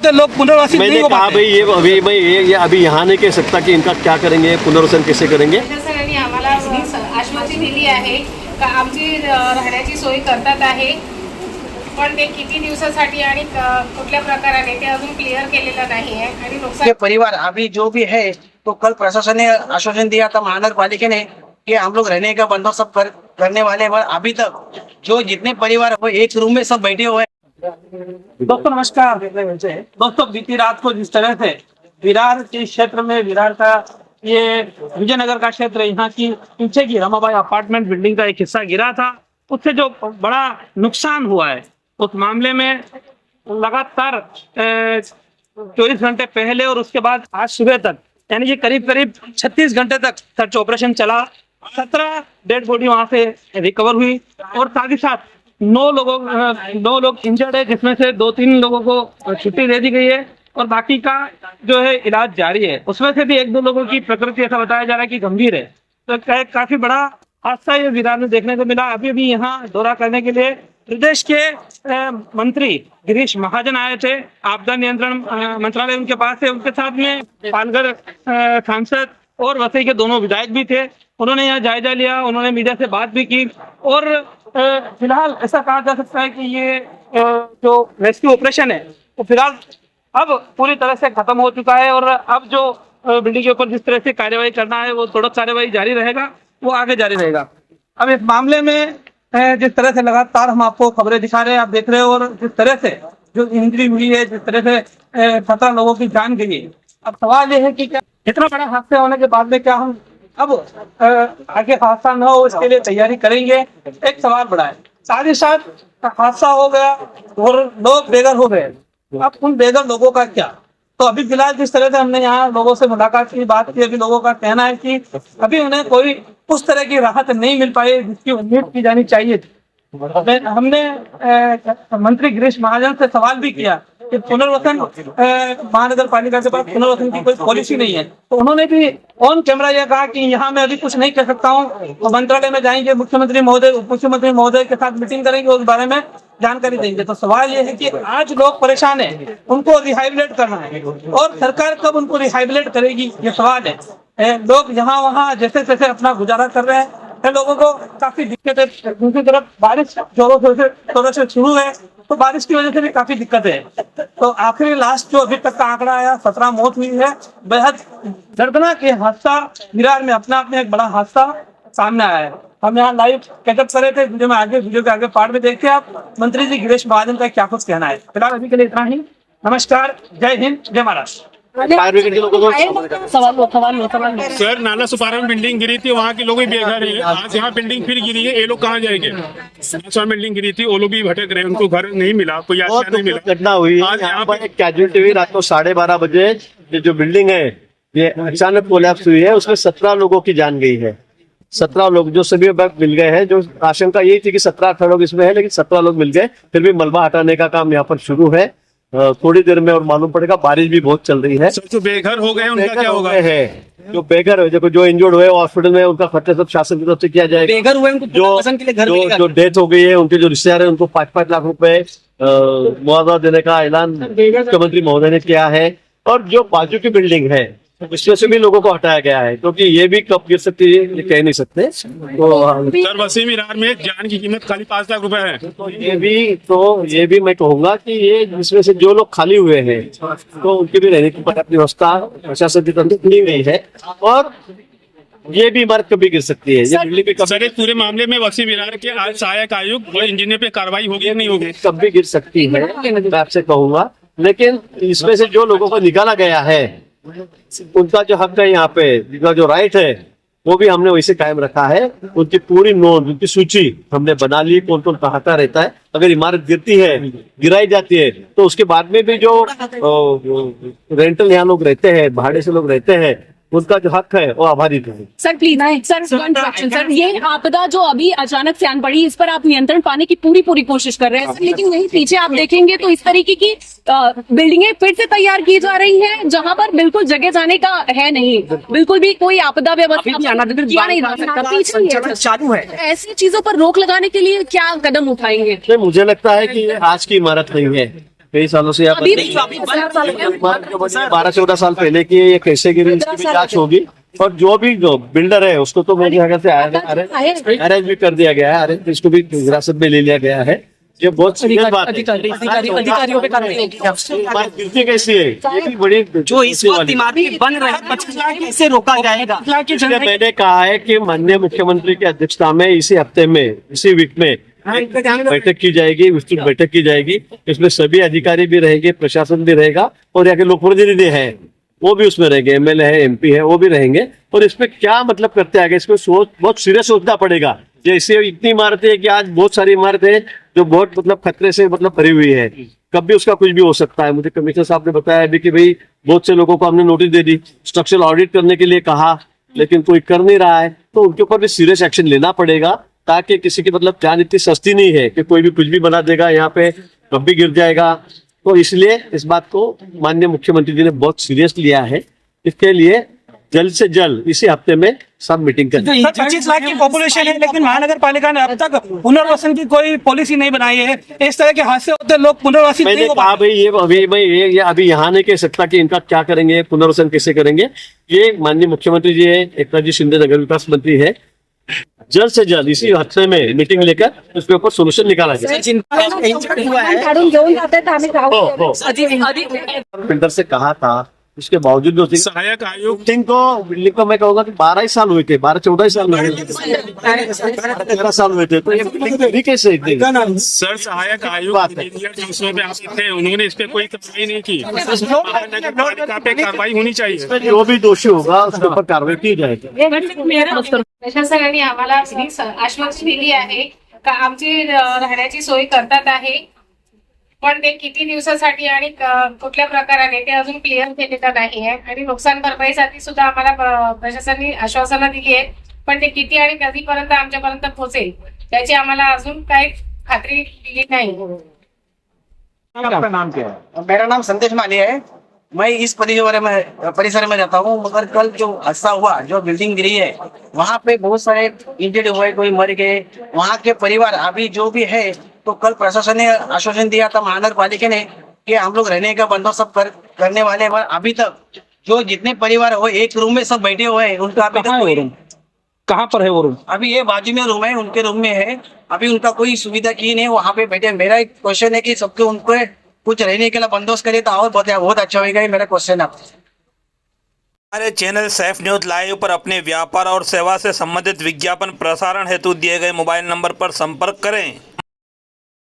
तो लोग पुनर्वासित नहीं मैंने हो कहा पाते। भाई ये अभी यहाँ नहीं कह सकता कि इनका क्या करेंगे, पुनर्वसन कैसे करेंगे। सरांनी आम्हाला आश्वासन दिली आहे का आमची राहण्याची सोय करतात आहे, पण ते किती दिवसासाठी आणि कुठल्या प्रकाराने ते अजून क्लिअर केलेलं नाही आहे आणि नुकसान के परिवार अभी जो भी है, तो कल प्रशासन ने आश्वासन दिया था महानगर पालिका ने कि हम लोग रहने का बंदोबस्त सब करने वाले हैं, पर अभी तक जो जितने परिवार है वो एक रूम में सब बैठे हुए हैं। दोस्तों नमस्कार। दोस्तों बीती रात को जिस तरह से विरार के क्षेत्र में, विरार का ये विजयनगर का क्षेत्र, यहाँ की पीछे की रमाबाई अपार्टमेंट बिल्डिंग का एक हिस्सा गिरा था, उससे जो बड़ा नुकसान हुआ है, उस मामले में लगातार 24 घंटे पहले और उसके बाद आज सुबह तक, यानी कि करीब करीब 36 घंटे तक सर्च ऑपरेशन चला। 17 डेड बॉडी वहां से रिकवर हुई और साथ ही साथ 9 लोग इंजर्ड है, जिसमें से 2-3 लोगों को छुट्टी दे दी गई है और बाकी का जो है इलाज जारी है। उसमें से भी 1-2 लोगों की प्रकृति ऐसा बताया जा रहा है कि गंभीर है। तो काफी बड़ा हादसा ये विरार में देखने को मिला। अभी यहाँ दौरा करने के लिए प्रदेश के मंत्री गिरीश महाजन आए थे, आपदा नियंत्रण मंत्रालय उनके पास है, उनके साथ में पालघर सांसद और वसई के दोनों विधायक भी थे। उन्होंने यहाँ जायजा लिया, उन्होंने मीडिया से बात भी की और फिलहाल ऐसा कहा जा सकता है कि ये जो रेस्क्यू ऑपरेशन है वो फिलहाल अब पूरी तरह से खत्म हो चुका है और अब जो बिल्डिंग के ऊपर जिस तरह से कार्यवाही करना है वो तोड़क कार्यवाही जारी रहेगा, वो आगे जारी रहेगा। अब इस मामले में जिस तरह से लगातार हम आपको खबरें दिखा रहे हैं, आप देख रहे हो, और जिस तरह से जो इंजरी हुई है, जिस तरह से 17 लोगों की जान गई है, अब सवाल ये है कि क्या इतना बड़ा हादसा होने के बाद में क्या हम अब आगे हादसा न हो इसके लिए तैयारी करेंगे, एक सवाल बड़ा है। साथ ही साथ हादसा हो गया और लोग बेघर हो गए, अब उन बेघर लोगों का क्या? तो अभी फिलहाल जिस तरह से हमने यहाँ लोगों से मुलाकात की, बात की, अभी लोगों का कहना है कि अभी उन्हें कोई उस तरह की राहत नहीं मिल पाई जिसकी उम्मीद की जानी चाहिए थी। हमने मंत्री गिरीश महाजन से सवाल भी किया कि पुनर्वसन महानगर पालिका के पास पुनर्वसन की कोई पॉलिसी नहीं है, तो उन्होंने भी ऑन कैमरा यह कहा कि यहाँ मैं अभी कुछ नहीं कह सकता हूँ, तो मंत्रालय में जाएंगे, मुख्यमंत्री महोदय, उप मुख्यमंत्री महोदय के साथ मीटिंग करेंगे, उस बारे में जानकारी देंगे। तो सवाल ये है कि आज लोग परेशान हैं, उनको रिहाइबिलिट करना है और सरकार कब उनको रिहाइबिलिट करेगी, ये सवाल है। लोग यहाँ वहाँ जैसे तैसे अपना गुजारा कर रहे हैं, लोगों को काफी दिक्कत है। दूसरी तरफ बारिश जोरों से शुरू है, तो बारिश की वजह से भी काफी दिक्कत है। तो आखिरी लास्ट जो अभी तक का आंकड़ा आया, 17 मौत हुई है। बेहद दर्दनाक ये हादसा विरार में अपने आप में एक बड़ा हादसा सामने आया है। हम यहाँ लाइव कैचअप कर रहे थे, वीडियो के आगे पार्ट में देखते आप मंत्री जी गिरीश महाजन का क्या कुछ कहना है। फिलहाल अभी के लिए इतना ही। नमस्कार, जय हिंद, जय महाराष्ट्र। सर, नाला सुपारा में बिल्डिंग गिरी थी, वहाँ के लोग भी बेघर है। आज यहाँ बिल्डिंग फिर गिरी है, ये लोग कहाँ जाएंगे? बिल्डिंग गिरी थी, वो लोग भी भटक रहे हैं, उनको घर नहीं मिला, कोई आश्रय नहीं मिला। घटना हुई आज यहाँ पर एक कैजुअलिटी हुई रात को 12:30 बजे। ये जो बिल्डिंग है ये अचानक कोलैप्स हुई है, उसमें 17 लोगों की जान गई है। 17 लोग जो सभी मिल गए हैं। जो आशंका यही थी कि 17-18 लोग इसमें है, लेकिन 17 लोग मिल गए। फिर भी मलबा हटाने का काम यहाँ पर शुरू है, थोड़ी देर में और मालूम पड़ेगा। बारिश भी बहुत चल रही है। जो बेघर हो गए उनका क्या होगा? जो बेघर है, जो इंजर्ड हुए हॉस्पिटल में, उनका खर्चा सब शासन की तरफ से किया जाएगा। बेघर हुए उनको पुनर्वसन के लिए घर मिलेगा। जो डेथ हो गई है, उनके जो रिश्तेदार है, उनको 5-5 लाख रुपए मुआवजा देने का ऐलान मुख्यमंत्री महोदय ने किया है। और जो बाजू की बिल्डिंग है इसमें से भी लोगों को हटाया गया है, क्योंकि ये भी कब गिर सकती है ये कह नहीं सकते। तो सर, वसीम विरार में जान की कीमत खाली 5 लाख रुपए है। तो ये भी मैं कहूंगा कि ये इसमें से जो लोग खाली हुए हैं तो उनकी भी रहने की पर्याप्त व्यवस्था प्रशासन की तरफ से की गई है। और ये भी इमारत कभी गिर सकती है, ये बिल्डिंग भी कभी। सर, इस पूरे मामले में वसीम विरार के आज सहायक आयुक्त और इंजीनियर पे कार्रवाई होगी या नहीं होगी? कभी गिर सकती है, मैं आपसे कहूंगा। लेकिन इसमें से जो लोगों को निकाला गया है उनका जो हक है, यहाँ पे उनका जो राइट है, वो भी हमने वैसे कायम रखा है। उनकी पूरी नोंद, उनकी सूची हमने बना ली, कौन कौन कहाँ का रहता है। अगर इमारत गिरती है, गिराई जाती है, तो उसके बाद में भी जो रेंटल यहाँ लोग रहते हैं, भाड़े से लोग रहते हैं, उसका जो हक है वो आभारी है। सर प्लीज सर, सर ये आपदा जो अभी अचानक से आन पड़ी, इस पर आप नियंत्रण पाने की पूरी कोशिश कर रहे हैं, लेकिन वहीं पीछे आप देखेंगे तो इस तरीके की बिल्डिंगें फिर से तैयार की जा रही हैं, जहां पर बिल्कुल जगह जाने का है नहीं, बिल्कुल भी कोई आपदा व्यवस्था किया नहीं जा सकता, पीछे चालू है। ऐसी चीजों पर रोक लगाने के लिए क्या कदम उठाएंगे? मुझे लगता है कि ये आज की इमारत नहीं है, कई सालों से यहाँ अभी पर भी 24,000 साल में 12-14 साल पहले की ये कैसे गिरी इसकी भी जांच होगी। और जो भी बिल्डर है उसको तो मेरे ख्याल से अरेस्ट भी कर दिया गया है, अरेस्ट इसको भी हिरासत में ले लिया गया है। ये बहुत सीरियस बात है। अधिकारियों पे कार्रवाई नहीं की। इमारत गिरती कैसी है, ये भी बड़ी जो इस वक्त इमारतें बन रही है कैसे रोका जाएगा? इसलिए मैंने कहा है कि माननीय मुख्यमंत्री की अध्यक्षता में इसी हफ्ते में, इसी वीक में बैठक की जाएगी, विस्तृत बैठक की जाएगी। इसमें सभी अधिकारी भी रहेंगे, प्रशासन भी रहेगा और यहाँ के लोक प्रतिनिधि है वो भी उसमें रहेंगे, एमएलए है, एमपी है, वो भी रहेंगे। और इसमें क्या मतलब करते आगे, इसमें बहुत सीरियस सोचना पड़ेगा। जैसे इतनी इमारतें हैं कि आज बहुत सारी इमारतें हैं जो बहुत मतलब खतरे से मतलब भरी हुई है, कभी उसका कुछ भी हो सकता है। मुझे कमिश्नर साहब ने बताया अभी कि भाई बहुत से लोगों को हमने नोटिस दे दी, स्ट्रक्चरल ऑडिट करने के लिए कहा, लेकिन कोई कर नहीं रहा है। तो उनके ऊपर भी सीरियस एक्शन लेना पड़ेगा, ताकि किसी की मतलब जान इतनी सस्ती नहीं है कि कोई भी कुछ भी बना देगा, यहाँ पे कभी गिर जाएगा। तो इसलिए इस बात को माननीय मुख्यमंत्री जी ने बहुत सीरियस लिया है। इसके लिए जल्द से जल्द इसी हफ्ते में सब मीटिंग करें। 25 लाख की पॉपुलेशन है, लेकिन महानगर पालिका ने अब तक पुनर्वासन की कोई पॉलिसी नहीं बनाई है। इस तरह के हादसे होते लोग पुनर्वासित मैंने नहीं हो कहा पाते। भाई ये अभी यहाँ नहीं कह सकता कि इनका क्या करेंगे, पुनर्वसन कैसे करेंगे। ये माननीय मुख्यमंत्री जी है, एकनाथ जी शिंदे नगर विकास मंत्री है, जल्द से जल्द इसी हफ्ते में मीटिंग लेकर उसके ऊपर सोल्यूशन निकाला जाए। काढून घेऊन जातात आम्ही जाऊ बिल्डर से कहा था, इसके बावजूद भी सहायक आयुक्त बिल्डिंग को मैं कहूँगा कि 12 ही साल हुए थे, 12-14 साल हुए थे, 13 साल हुए थे। तो ये बिल्डिंग गिरी कैसे इतनी? सर सहायक आयुक्त इंजीनियर जो उसमें पे आप थे, उन्होंने इस पे कोई कार्रवाई नहीं की। महानगर पालिका पे कार्रवाई होनी चाहिए। जो भी दोषी होगा उसके ऊपर कार्रवाई की जाएगी। प्रशासनाने आम्हाला ही आश्वासन दिली आहे का आमची राहण्याची सोय करतात आहे, पण ते किती दिवसासाठी आणि कुठल्या प्रकाराने ते अजून क्लिअर केलेलं नाही आहे। आणि नुकसान भरपाईसाठी सुद्धा आम्हाला प्रशासनाने आश्वासनं दिली आहेत, पण ते किती आणि कधीपर्यंत आमच्यापर्यंत पोहोचेल त्याची आम्हाला अजून काही खात्री दिली नाही। आपका नाम क्या है? मेरा नाम संदेश माली है। मैं इस परिसर में रहता हूँ, मगर कल जो हादसा हुआ, जो बिल्डिंग गिरी है, वहाँ पे बहुत सारे इंजर्ड हुए, कोई मर गए। वहाँ के परिवार अभी जो भी है, तो कल प्रशासन ने आश्वासन दिया था महानगर पालिका ने कि हम लोग रहने का बंदोबस्त सब करने वाले हैं। पर अभी तक जो जितने परिवार हो एक रूम में सब बैठे हुए हैं, उनका अभी कहाँ है वो रूम? कहाँ पर है वो रूम? अभी ये बाजू में रूम है, उनके रूम में है। अभी उनका कोई सुविधा की नहीं, वहाँ पे बैठे। मेरा एक क्वेश्चन है कि सबके उनको कुछ रहने के लिए बंदोबस्त करे तो और बहुत अच्छा होगा। ये मेरा क्वेश्चन है। हमारे चैनल सैफ न्यूज लाइव पर अपने व्यापार और सेवा से संबंधित विज्ञापन प्रसारण हेतु दिए गए मोबाइल नंबर पर संपर्क करें।